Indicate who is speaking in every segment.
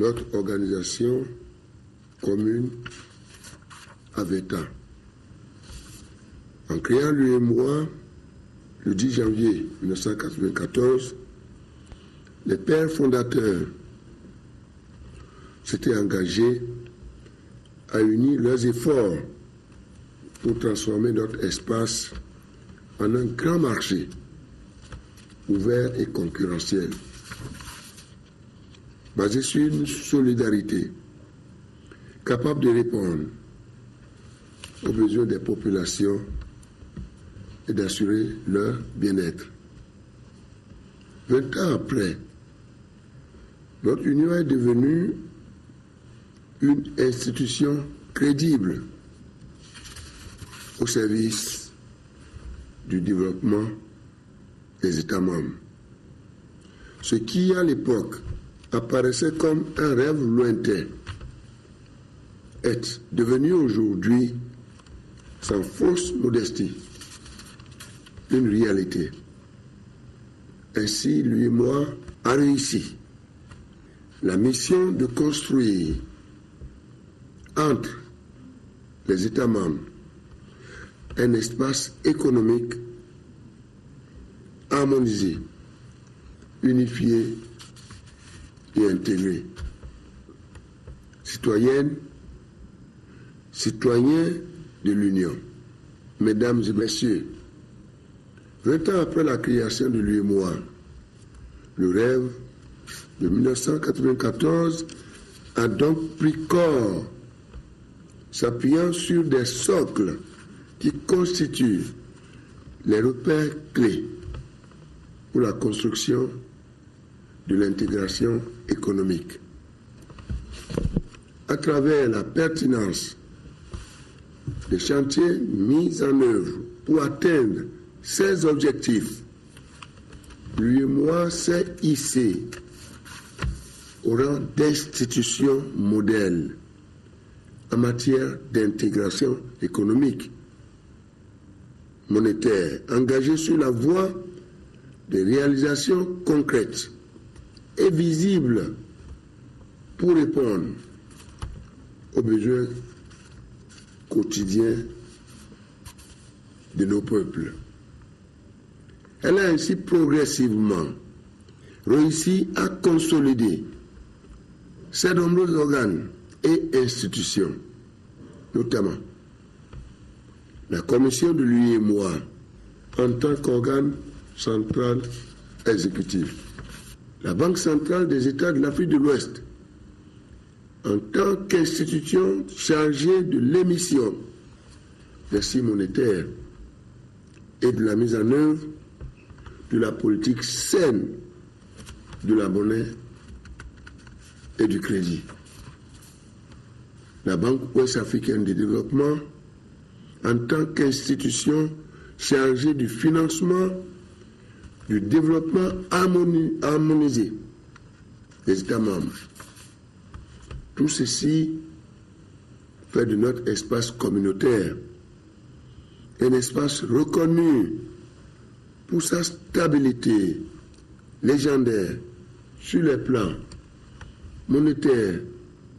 Speaker 1: notre organisation commune AVETA. En créant l'UEMOA, le 10 janvier 1994, les pères fondateurs s'étaient engagés à unir leurs efforts pour transformer notre espace en un grand marché ouvert et concurrentiel, basé sur une solidarité capable de répondre aux besoins des populations et d'assurer leur bien-être. 20 ans après, notre union est devenue une institution crédible au service du développement des États membres. Ce qui, à l'époque, apparaissait comme un rêve lointain est devenu aujourd'hui, sans fausse modestie, une réalité. Ainsi, l'UEMOA a réussi la mission de construire entre les États membres un espace économique harmonisé, unifié et intégré. Citoyennes, citoyens de l'Union, mesdames et messieurs, 20 ans après la création de l'UEMOA, le rêve de 1994 a donc pris corps, s'appuyant sur des socles qui constituent les repères clés pour la construction de l'intégration économique. À travers la pertinence des chantiers mis en œuvre pour atteindre ces objectifs, l'UEMOA s'est hissé au rang d'institution modèle en matière d'intégration économique, monétaire, engagée sur la voie des réalisations concrètes et visibles pour répondre aux besoins quotidiens de nos peuples. Elle a ainsi progressivement réussi à consolider ces nombreux organes et institutions, notamment la commission de l'UEMOA en tant qu'organe central exécutif, la Banque centrale des États de l'Afrique de l'Ouest en tant qu'institution chargée de l'émission des signes monétaires et de la mise en œuvre de la politique saine de la monnaie et du crédit. La Banque ouest-africaine de développement en tant qu'institution chargée du financement du développement harmonisé des États membres. Tout ceci fait de notre espace communautaire un espace reconnu pour sa stabilité légendaire sur les plans monétaire,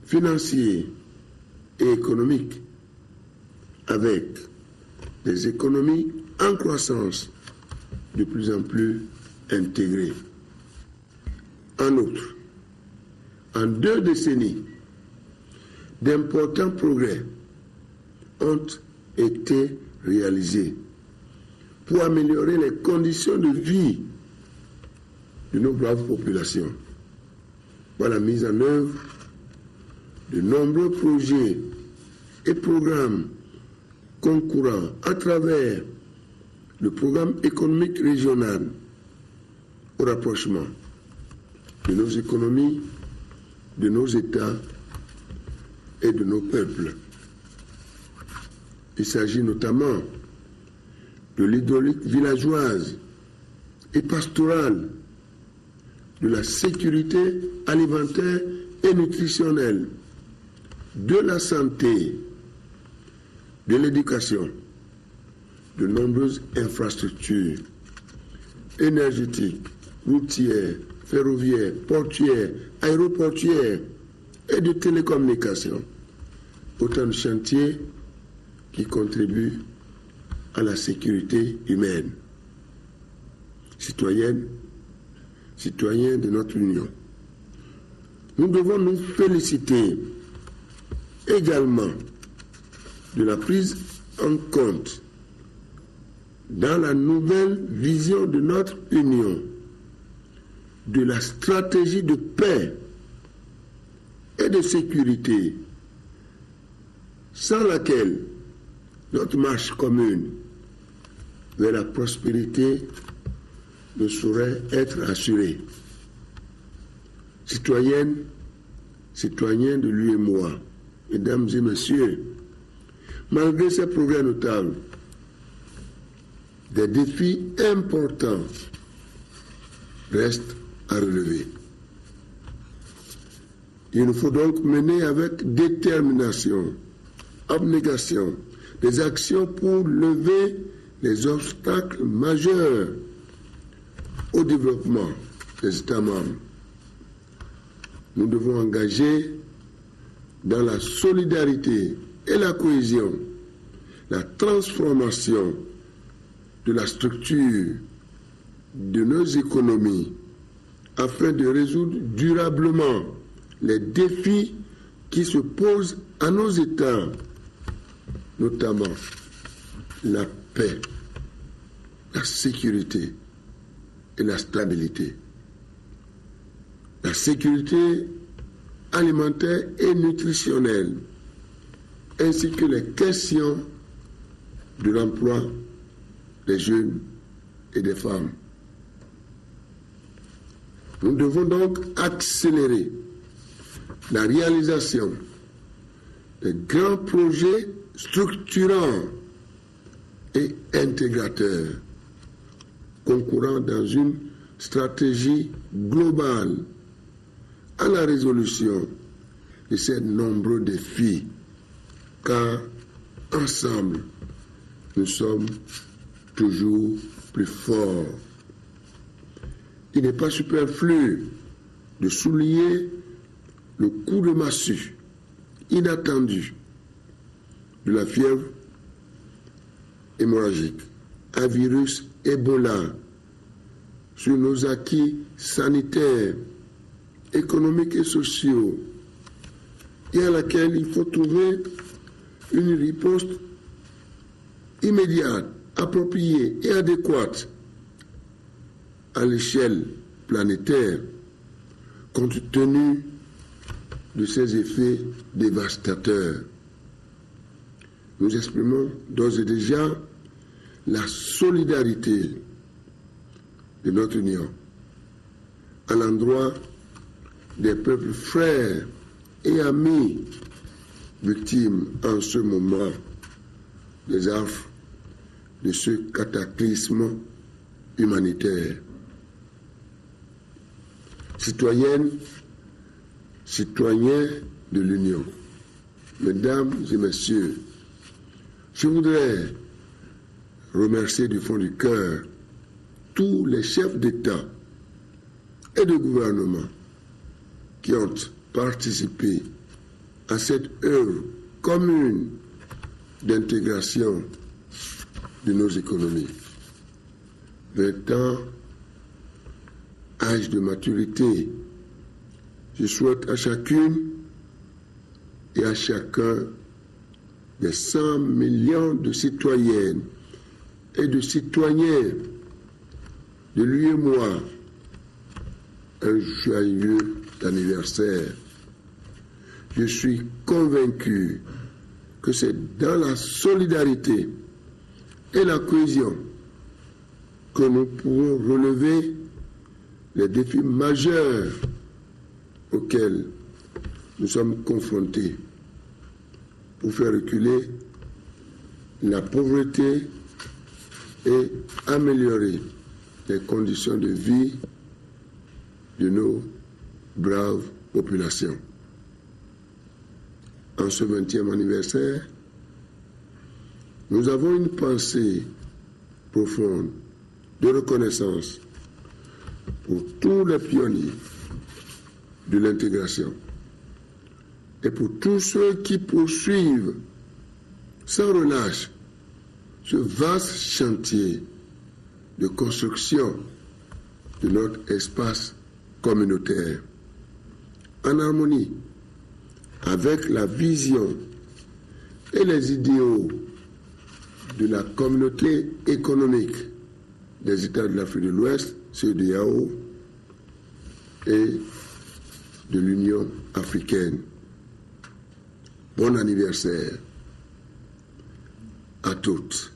Speaker 1: financier et économique, avec des économies en croissance de plus en plus intégrées. En outre, en 2 décennies, d'importants progrès ont été réalisés pour améliorer les conditions de vie de nos braves populations, par la mise en œuvre de nombreux projets et programmes concourant à travers le programme économique régional au rapprochement de nos économies, de nos États et de nos peuples. Il s'agit notamment de l'hydraulique villageoise et pastorale, de la sécurité alimentaire et nutritionnelle, de la santé, de l'éducation, de nombreuses infrastructures énergétiques, routières, ferroviaires, portuaires, aéroportuaires, et de télécommunications. Autant de chantiers qui contribuent à la sécurité humaine. Citoyennes, citoyens de notre Union, nous devons nous féliciter également de la prise en compte dans la nouvelle vision de notre Union de la stratégie de paix et de sécurité sans laquelle notre marche commune vers la prospérité ne saurait être assurée. Citoyennes, citoyens de l'UEMOA, mesdames et messieurs, malgré ces progrès notables, des défis importants restent à relever. Il nous faut donc mener avec détermination, abnégation, des actions pour lever les obstacles majeurs au développement des États membres. Nous devons engager dans la solidarité et la cohésion la transformation de la structure de nos économies afin de résoudre durablement les défis qui se posent à nos États, notamment la paix, la sécurité et la stabilité. La sécurité alimentaire et nutritionnelle, ainsi que les questions de l'emploi des jeunes et des femmes. Nous devons donc accélérer la réalisation des grands projets structurants et intégrateurs, concourant dans une stratégie globale à la résolution de ces nombreux défis, car ensemble, nous sommes toujours plus forts. Il n'est pas superflu de souligner le coup de massue inattendu de la fièvre hémorragique, un virus Ebola, sur nos acquis sanitaires, économiques et sociaux, et à laquelle il faut trouver une riposte immédiate, appropriée et adéquate à l'échelle planétaire, compte tenu de ses effets dévastateurs. Nous exprimons d'ores et déjà la solidarité de notre Union à l'endroit des peuples frères et amis victimes en ce moment des affres de ce cataclysme humanitaire. Citoyennes, citoyens de l'Union, mesdames et messieurs, je voudrais remercier du fond du cœur tous les chefs d'État et de gouvernement qui ont participé à cette œuvre commune d'intégration de nos économies. 20 ans, âge de maturité. Je souhaite à chacune et à chacun des 100 millions de citoyennes et de citoyens de l'UEMOA un joyeux anniversaire. Je suis convaincu que c'est dans la solidarité et la cohésion que nous pourrons relever les défis majeurs auxquels nous sommes confrontés pour faire reculer la pauvreté et améliorer les conditions de vie de nos braves populations. En ce 20e anniversaire, nous avons une pensée profonde de reconnaissance pour tous les pionniers de l'intégration, et pour tous ceux qui poursuivent sans relâche ce vaste chantier de construction de notre espace communautaire, en harmonie avec la vision et les idéaux de la communauté économique des États de l'Afrique de l'Ouest, CEDEAO, et de l'Union africaine. Bon anniversaire à toutes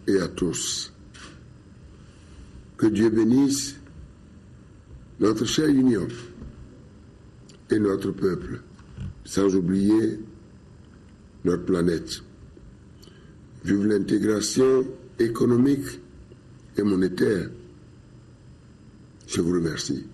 Speaker 1: et à tous. Que Dieu bénisse notre chère Union et notre peuple, sans oublier notre planète. Vive l'intégration économique et monétaire. Je vous remercie.